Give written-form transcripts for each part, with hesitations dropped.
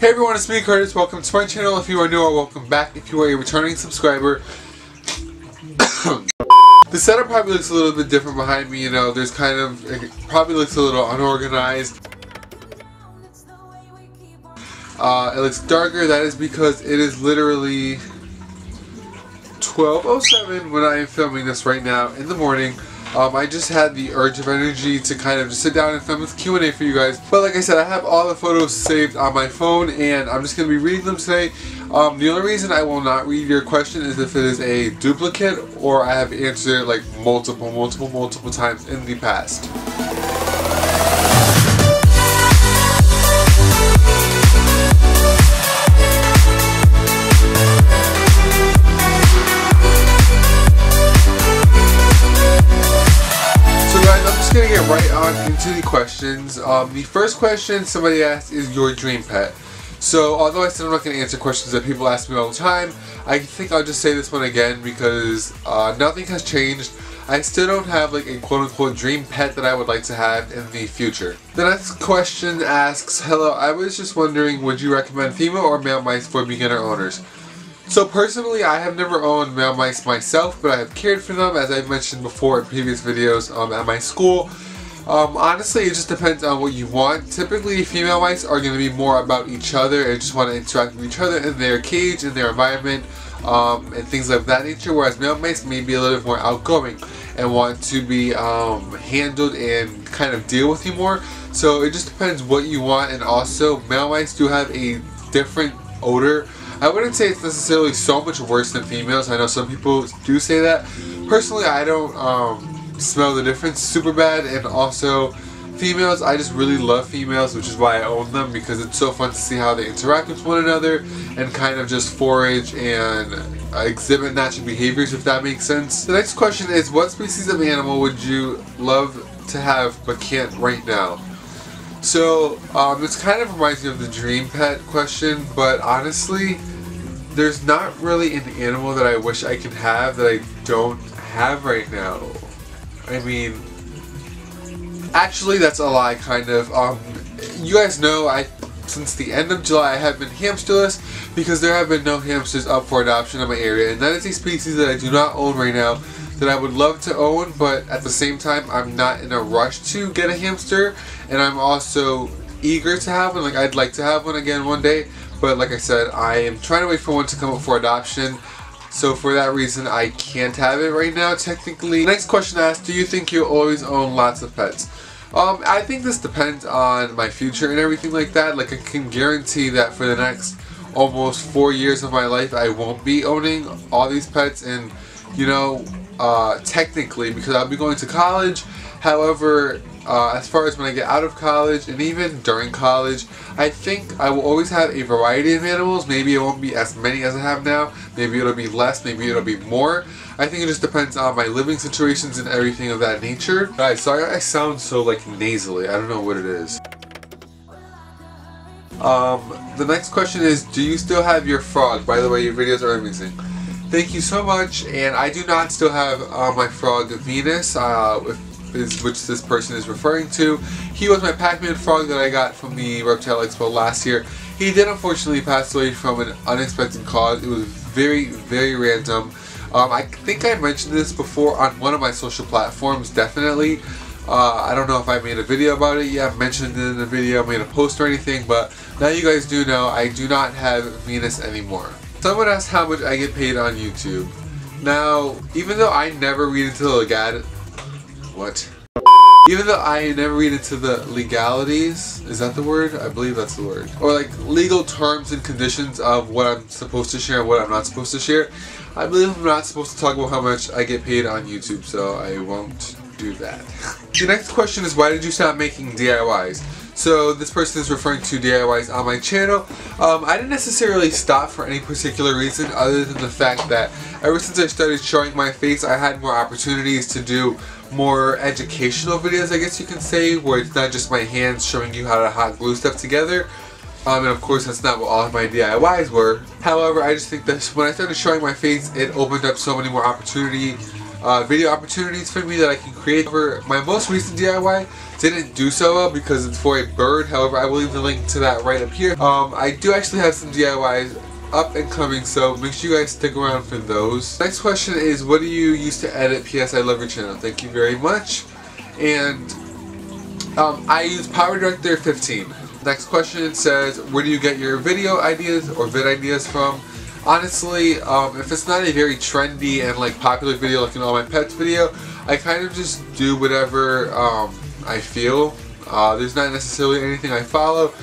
Hey everyone, it's me, Curtis. Welcome to my channel. If you are new, or welcome back if you are a returning subscriber. The setup probably looks a little bit different behind me, there's it probably looks a little unorganized. It looks darker. That is because it is literally 12:07 when I am filming this right now in the morning. I just had the urge of energy to kind of just sit down and film this Q&A for you guys. But like I said, I have all the photos saved on my phone and I'm just going to be reading them today. The only reason I will not read your question is if it is a duplicate or I have answered it like multiple times in the past. Gonna get right on into the questions. The first question somebody asked is your dream pet. So although I said I'm not going to answer questions that people ask me all the time, I think I'll just say this one again because nothing has changed. I still don't have like a quote-unquote dream pet that I would like to have in the future. The next question asks, hello, I was just wondering, would you recommend female or male mice for beginner owners? So personally, I have never owned male mice myself, but I have cared for them, as I've mentioned before in previous videos at my school. Honestly, it just depends on what you want. Typically, female mice are going to be more about each other and just want to interact with each other in their cage, in their environment, and things of that nature, whereas male mice may be a little bit more outgoing and want to be handled and kind of deal with you more. So it just depends what you want, and also male mice do have a different odor. I wouldn't say it's necessarily so much worse than females. I know some people do say that. Personally, I don't smell the difference super bad, and also females, I just really love females, which is why I own them, because it's so fun to see how they interact with one another and kind of just forage and exhibit natural behaviors, if that makes sense. The next question is, what species of animal would you love to have but can't right now? So, this kind of reminds me of the dream pet question, but honestly, there's not really an animal that I wish I could have that I don't have right now. I mean, actually that's a lie, kind of. You guys know, since the end of July I have been hamsterless because there have been no hamsters up for adoption in my area, and that is a species that I do not own right now that I would love to own, but at the same time I'm not in a rush to get a hamster, and I'm also eager to have one. Like, I'd like to have one again one day, but like I said, I am trying to wait for one to come up for adoption, so for that reason I can't have it right now technically. Next question asks, do you think you'll always own lots of pets? I think this depends on my future and everything like that. Like, I can guarantee that for the next almost 4 years of my life I won't be owning all these pets, and technically, because I'll be going to college. However, as far as when I get out of college and even during college, I think I will always have a variety of animals. Maybe it won't be as many as I have now. Maybe it'll be less. Maybe it'll be more. I think it just depends on my living situations and everything of that nature. Guys, sorry I sound so like nasally. I don't know what it is. The next question is, do you still have your frog? By the way, your videos are amazing. Thank you so much, and I do not still have my frog Venus, which this person is referring to. He was my Pac-Man frog that I got from the Reptile Expo last year. He did unfortunately pass away from an unexpected cause. It was very, very random. I think I mentioned this before on one of my social platforms, definitely. I don't know if I made a video about it yet, mentioned it in the video, made a post or anything, but now you guys do know I do not have Venus anymore. Someone asked how much I get paid on YouTube. Now, even though I never read into the legalities, is that the word? I believe that's the word. Or like legal terms and conditions of what I'm supposed to share and what I'm not supposed to share, I believe I'm not supposed to talk about how much I get paid on YouTube, so I won't do that. The next question is, why did you stop making DIYs? So this person is referring to DIYs on my channel. I didn't necessarily stop for any particular reason other than the fact that ever since I started showing my face, I had more opportunities to do more educational videos, I guess you can say, where it's not just my hands showing you how to hot glue stuff together. And of course that's not what all of my DIYs were. However, I just think that when I started showing my face, it opened up so many more opportunities video opportunities for me that I can create. However, my most recent DIY didn't do so well because it's for a bird. However, I will leave the link to that right up here. I do actually have some DIYs up and coming, so make sure you guys stick around for those. Next question is, what do you use to edit? PS, I love your channel. Thank you very much. And I use PowerDirector 15. Next question says, where do you get your video ideas or vid ideas from? Honestly, if it's not a very trendy and like popular video like an All My Pets video, I kind of just do whatever I feel. There's not necessarily anything I follow.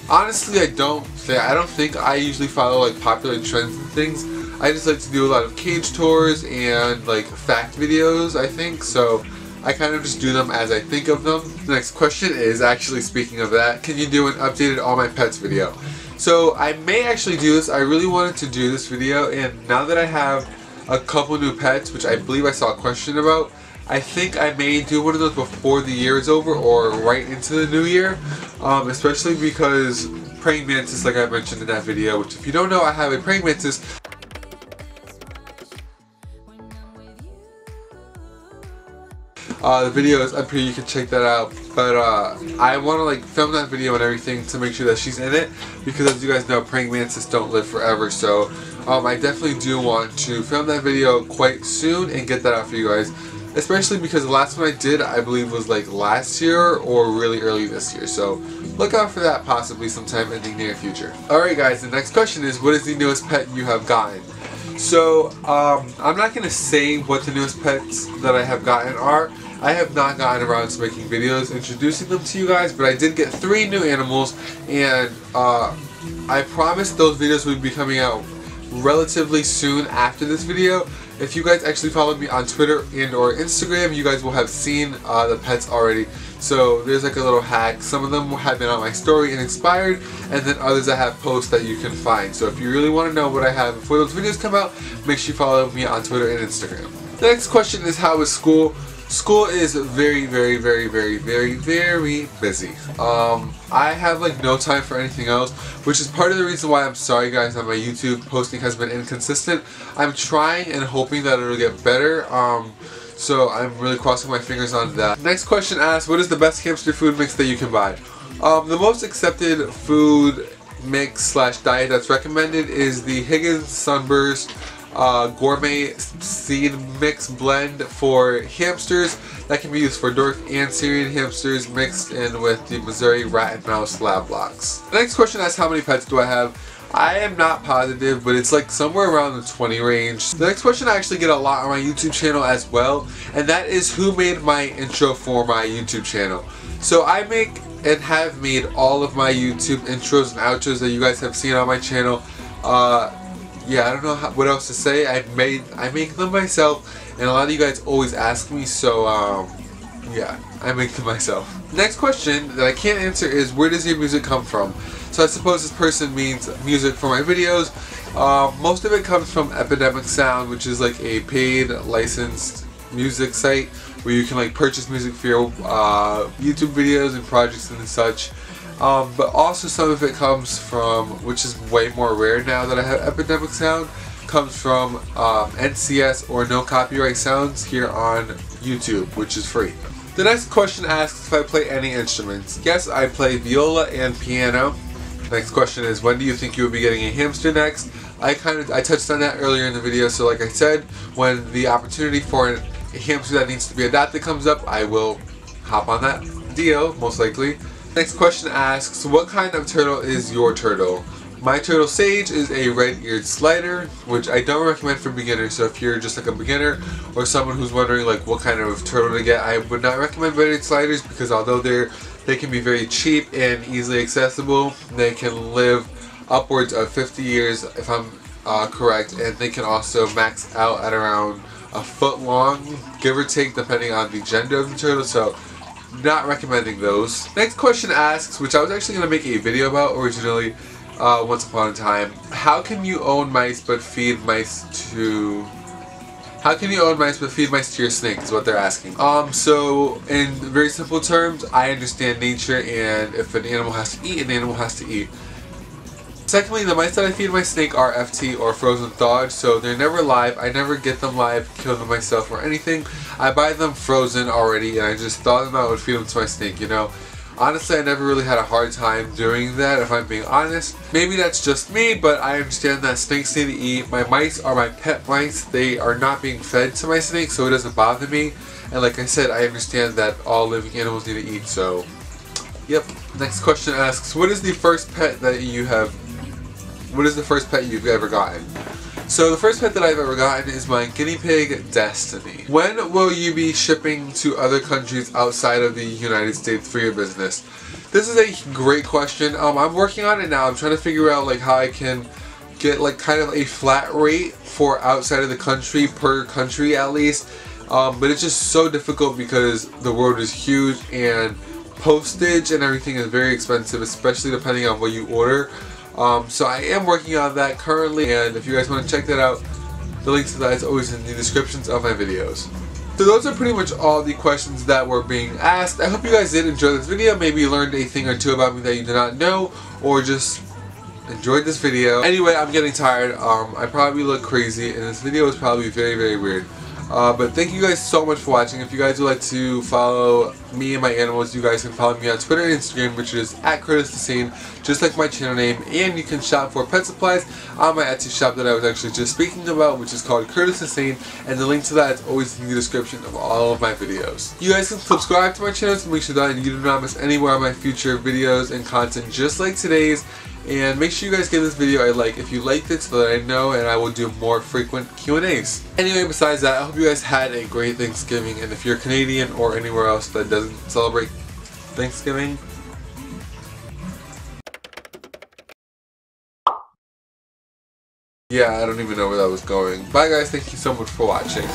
Honestly, I don't think I usually follow like popular trends and things. I just like to do a lot of cage tours and like fact videos, I think. So I kind of just do them as I think of them. The next question is, actually speaking of that, can you do an updated All My Pets video? So I may actually do this. I really wanted to do this video, and now that I have a couple new pets, which I believe I saw a question about, I think I may do one of those before the year is over or right into the new year, especially because praying mantis, like I mentioned in that video, which if you don't know, I have a praying mantis. The video is up here, you can check that out, but I want to like film that video and everything to make sure that she's in it, because as you guys know, praying mantis don't live forever. So I definitely do want to film that video quite soon and get that out for you guys. Especially because the last one I did, I believe, was like last year or really early this year. So look out for that possibly sometime in the near future. Alright guys, the next question is, what is the newest pet you have gotten? So I'm not going to say what the newest pets that I have gotten are. I have not gotten around to making videos introducing them to you guys, but I did get 3 new animals, and I promised those videos would be coming out relatively soon after this video. If you guys actually follow me on Twitter and or Instagram, you guys will have seen the pets already. So there's like a little hack. Some of them have been on my story and expired, and then others I have posts that you can find. So if you really want to know what I have before those videos come out, make sure you follow me on Twitter and Instagram. The next question is, how is school? School is very busy. I have like no time for anything else, which is part of the reason why I'm sorry guys that my YouTube posting has been inconsistent. I'm trying and hoping that it'll get better, so I'm really crossing my fingers on that. Next question asks, what is the best hamster food mix that you can buy? The most accepted food mix slash diet that's recommended is the Higgins Sunburst gourmet seed mix blend for hamsters that can be used for Dork and Syrian hamsters, mixed in with the Missouri Rat and Mouse lab blocks. The next question asks, how many pets do I have? I am not positive, but it's like somewhere around the 20 range. The next question I actually get a lot on my YouTube channel as well, and that is, who made my intro for my YouTube channel? So I make and have made all of my YouTube intros and outros that you guys have seen on my channel. Yeah, I don't know what else to say. I make them myself, and a lot of you guys always ask me, so yeah, I make them myself. Next question that I can't answer is, where does your music come from? So I suppose this person means music for my videos. Most of it comes from Epidemic Sound, which is like a paid licensed music site where you can like purchase music for your YouTube videos and projects and such. But also some of it comes from, which is way more rare now that I have Epidemic Sound, comes from NCS or no copyright sounds here on YouTube, which is free. The next question asks if I play any instruments. Yes, I play viola and piano. Next question is, when do you think you will be getting a hamster next? I touched on that earlier in the video, so like I said, when the opportunity for a hamster that needs to be adopted comes up, I will hop on that deal, most likely. Next question asks, what kind of turtle is your turtle? My turtle Sage is a red-eared slider, which I don't recommend for beginners. So if you're just like a beginner or someone who's wondering like what kind of turtle to get, I would not recommend red-eared sliders, because although they can be very cheap and easily accessible, they can live upwards of 50 years if I'm correct, and they can also max out at around a foot long, give or take, depending on the gender of the turtle. So not recommending those. Next question asks, which I was actually going to make a video about originally once upon a time, how can you own mice but feed mice to your snake, is what they're asking. So in very simple terms, I understand nature, and if an animal has to eat, an animal has to eat. secondly, the mice that I feed my snake are FT or frozen thawed, so they're never live. I never get them live, kill them myself or anything. I buy them frozen already and I just thaw them out and feed them to my snake, you know. Honestly, I never really had a hard time doing that, if I'm being honest. Maybe that's just me, but I understand that snakes need to eat. My mice are my pet mice. They are not being fed to my snake, so it doesn't bother me. And like I said, I understand that all living animals need to eat, so yep. Next question asks, what is the first pet you've ever gotten? So the first pet that I've ever gotten is my guinea pig, Destiny. When will you be shipping to other countries outside of the United States for your business? This is a great question. I'm working on it now. I'm trying to figure out like how I can get like kind of a flat rate for outside of the country, per country at least. But it's just so difficult because the world is huge and postage and everything is very expensive, especially depending on what you order. So I am working on that currently, and if you guys want to check that out, the links to that is always in the descriptions of my videos. So those are pretty much all the questions that were being asked. I hope you guys did enjoy this video, maybe learned a thing or two about me that you did not know, or just enjoyed this video. Anyway, I'm getting tired. I probably look crazy, and this video is probably very, very weird. But thank you guys so much for watching. If you guys would like to follow me and my animals, you guys can follow me on Twitter and Instagram, which is @Lasane, just like my channel name. And you can shop for pet supplies on my Etsy shop that I was actually just speaking about, which is called Lasane, and the link to that is always in the description of all of my videos. You guys can subscribe to my channel to make sure that you do not miss anywhere of my future videos and content just like today's. And make sure you guys give this video a like if you liked it, so that I know, and I will do more frequent Q&As. Anyway, besides that, I hope you guys had a great Thanksgiving, and if you're Canadian or anywhere else that doesn't celebrate Thanksgiving, yeah, I don't even know where that was going. Bye guys, thank you so much for watching.